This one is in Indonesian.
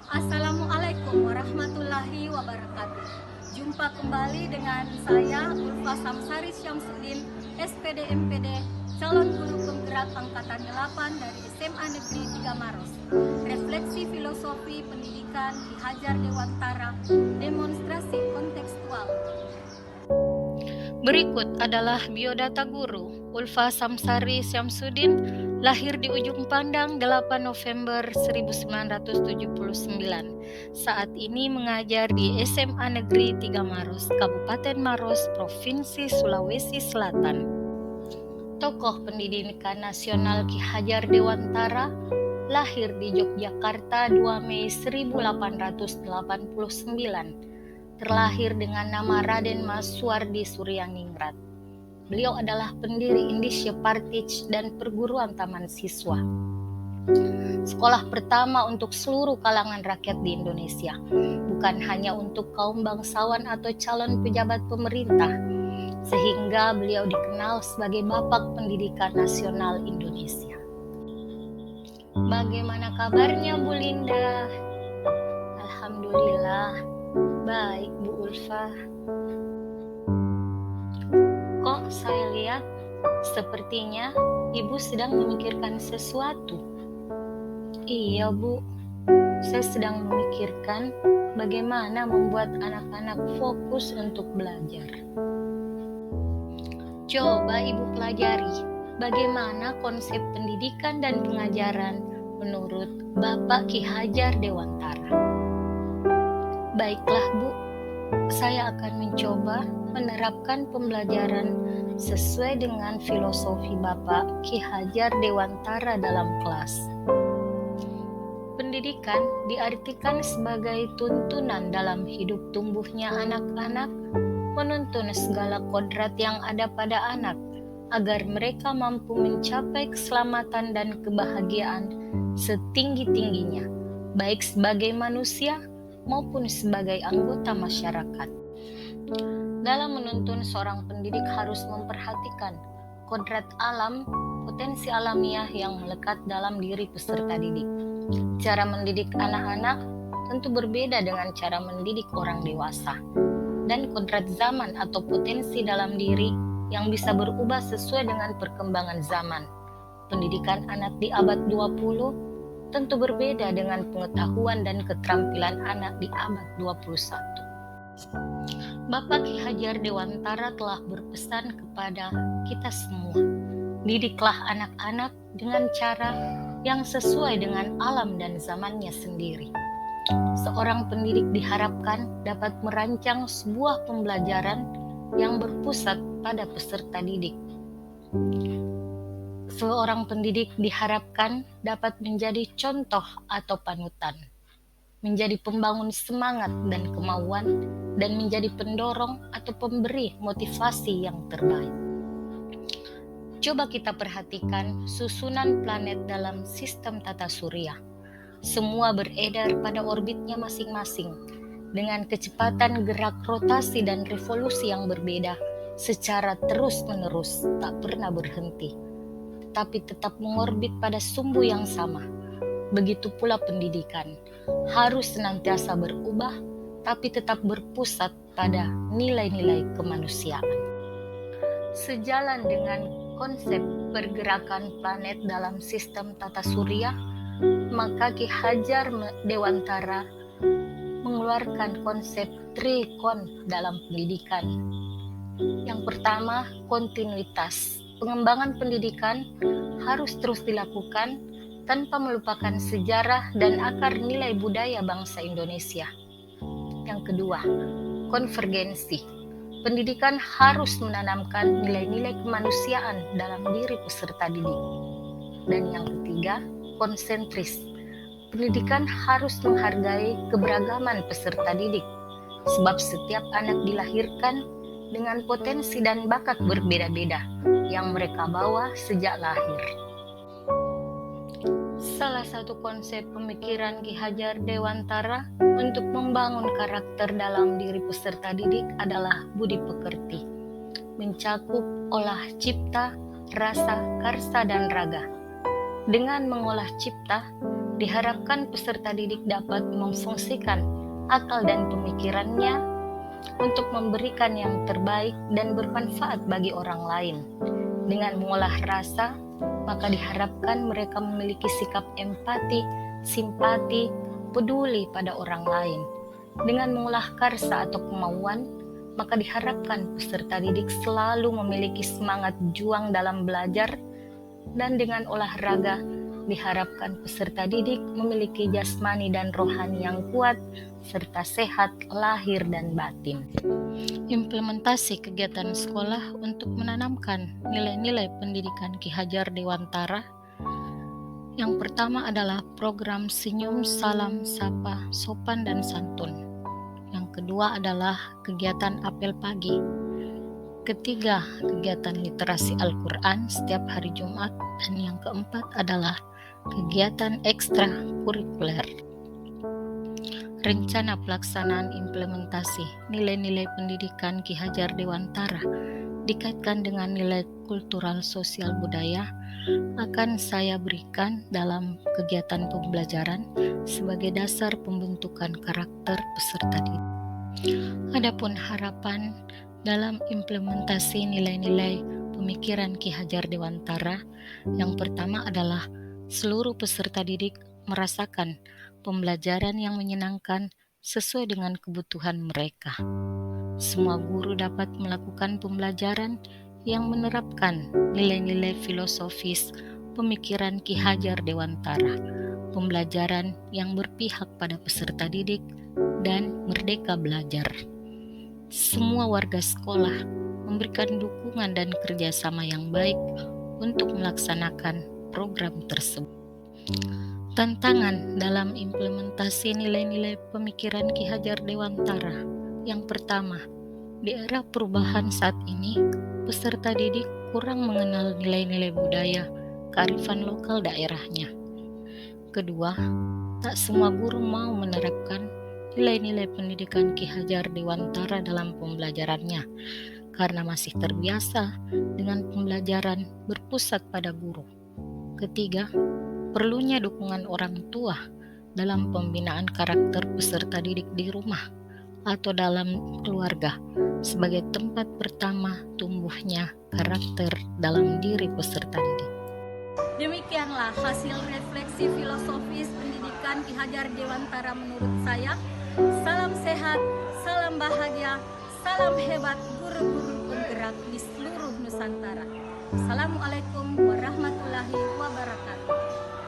Assalamualaikum warahmatullahi wabarakatuh. Jumpa kembali dengan saya Ulfa Samsari Syamsuddin, SPD MPD, calon guru penggerak angkatan 8 dari SMA Negeri 3 Maros. Refleksi filosofi pendidikan Ki Hajar Dewantara, demonstrasi kontekstual. Berikut adalah biodata guru Ulfa Samsari Syamsuddin, lahir di Ujung Pandang 8 November 1979. Saat ini mengajar di SMA Negeri 3 Maros, Kabupaten Maros, Provinsi Sulawesi Selatan. Tokoh pendidikan nasional Ki Hajar Dewantara lahir di Yogyakarta 2 Mei 1889. Terlahir dengan nama Raden Mas Suwardi Suryaningrat. Beliau adalah pendiri Indische Partij dan perguruan taman siswa. Sekolah pertama untuk seluruh kalangan rakyat di Indonesia, bukan hanya untuk kaum bangsawan atau calon pejabat pemerintah, sehingga beliau dikenal sebagai Bapak Pendidikan Nasional Indonesia. Bagaimana kabarnya Bu Linda? Alhamdulillah. Baik, Bu Ulfa. Kok saya lihat sepertinya Ibu sedang memikirkan sesuatu. Iya, Bu. Saya sedang memikirkan bagaimana membuat anak-anak fokus untuk belajar. Coba Ibu pelajari bagaimana konsep pendidikan dan pengajaran menurut Bapak Ki Hajar Dewantara. Baiklah Bu, saya akan mencoba menerapkan pembelajaran sesuai dengan filosofi Bapak Ki Hajar Dewantara dalam kelas. Pendidikan diartikan sebagai tuntunan dalam hidup tumbuhnya anak-anak, menuntun segala kodrat yang ada pada anak, agar mereka mampu mencapai keselamatan dan kebahagiaan setinggi-tingginya, baik sebagai manusia maupun sebagai anggota masyarakat. Dalam menuntun, seorang pendidik harus memperhatikan kodrat alam, potensi alamiah yang melekat dalam diri peserta didik. Cara mendidik anak-anak tentu berbeda dengan cara mendidik orang dewasa, dan kodrat zaman atau potensi dalam diri yang bisa berubah sesuai dengan perkembangan zaman. Pendidikan anak di abad 20 tentu berbeda dengan pengetahuan dan keterampilan anak di abad 21. Bapak Ki Hajar Dewantara telah berpesan kepada kita semua, didiklah anak-anak dengan cara yang sesuai dengan alam dan zamannya sendiri. Seorang pendidik diharapkan dapat merancang sebuah pembelajaran yang berpusat pada peserta didik. Seorang pendidik diharapkan dapat menjadi contoh atau panutan, menjadi pembangun semangat dan kemauan, dan menjadi pendorong atau pemberi motivasi yang terbaik. Coba kita perhatikan susunan planet dalam sistem tata surya. Semua beredar pada orbitnya masing-masing, dengan kecepatan gerak rotasi dan revolusi yang berbeda, secara terus-menerus, tak pernah berhenti, tapi tetap mengorbit pada sumbu yang sama. Begitu pula pendidikan, harus senantiasa berubah, tapi tetap berpusat pada nilai-nilai kemanusiaan. Sejalan dengan konsep pergerakan planet dalam sistem tata surya, maka Ki Hajar Dewantara mengeluarkan konsep trikon dalam pendidikan. Yang pertama, kontinuitas. Pengembangan pendidikan harus terus dilakukan tanpa melupakan sejarah dan akar nilai budaya bangsa Indonesia. Yang kedua, konvergensi. Pendidikan harus menanamkan nilai-nilai kemanusiaan dalam diri peserta didik. Dan yang ketiga, konsentris. Pendidikan harus menghargai keberagaman peserta didik, sebab setiap anak dilahirkan dengan potensi dan bakat berbeda-beda yang mereka bawa sejak lahir. Salah satu konsep pemikiran Ki Hajar Dewantara untuk membangun karakter dalam diri peserta didik adalah budi pekerti, mencakup olah cipta, rasa, karsa, dan raga. Dengan mengolah cipta, diharapkan peserta didik dapat memfungsikan akal dan pemikirannya untuk memberikan yang terbaik dan bermanfaat bagi orang lain. Dengan mengolah rasa, maka diharapkan mereka memiliki sikap empati, simpati, peduli pada orang lain. Dengan mengolah karsa atau kemauan, maka diharapkan peserta didik selalu memiliki semangat juang dalam belajar, dan dengan olahraga, diharapkan peserta didik memiliki jasmani dan rohani yang kuat, serta sehat lahir dan batin. Implementasi kegiatan sekolah untuk menanamkan nilai-nilai pendidikan Ki Hajar Dewantara. Yang pertama adalah program senyum, salam, sapa, sopan, dan santun. Yang kedua adalah kegiatan apel pagi. Ketiga, kegiatan literasi Al-Quran setiap hari Jumat. Dan yang keempat adalah kegiatan ekstra kurikuler. Rencana pelaksanaan implementasi nilai-nilai pendidikan Ki Hajar Dewantara dikaitkan dengan nilai kultural sosial budaya akan saya berikan dalam kegiatan pembelajaran sebagai dasar pembentukan karakter peserta didik. Adapun harapan dalam implementasi nilai-nilai pemikiran Ki Hajar Dewantara, yang pertama adalah seluruh peserta didik merasakan pembelajaran yang menyenangkan sesuai dengan kebutuhan mereka. Semua guru dapat melakukan pembelajaran yang menerapkan nilai-nilai filosofis pemikiran Ki Hajar Dewantara, pembelajaran yang berpihak pada peserta didik dan merdeka belajar. Semua warga sekolah memberikan dukungan dan kerjasama yang baik untuk melaksanakan program tersebut. Tantangan dalam implementasi nilai-nilai pemikiran Ki Hajar Dewantara. Yang pertama, di era perubahan saat ini, peserta didik kurang mengenal nilai-nilai budaya, kearifan lokal daerahnya. Kedua, tak semua guru mau menerapkan nilai-nilai pendidikan Ki Hajar Dewantara dalam pembelajarannya, karena masih terbiasa dengan pembelajaran berpusat pada guru. Ketiga, perlunya dukungan orang tua dalam pembinaan karakter peserta didik di rumah atau dalam keluarga sebagai tempat pertama tumbuhnya karakter dalam diri peserta didik. Demikianlah hasil refleksi filosofis pendidikan Ki Hajar Dewantara menurut saya. Salam sehat, salam bahagia, salam hebat guru-guru penggerak di seluruh Nusantara. Assalamualaikum warahmatullahi wabarakatuh.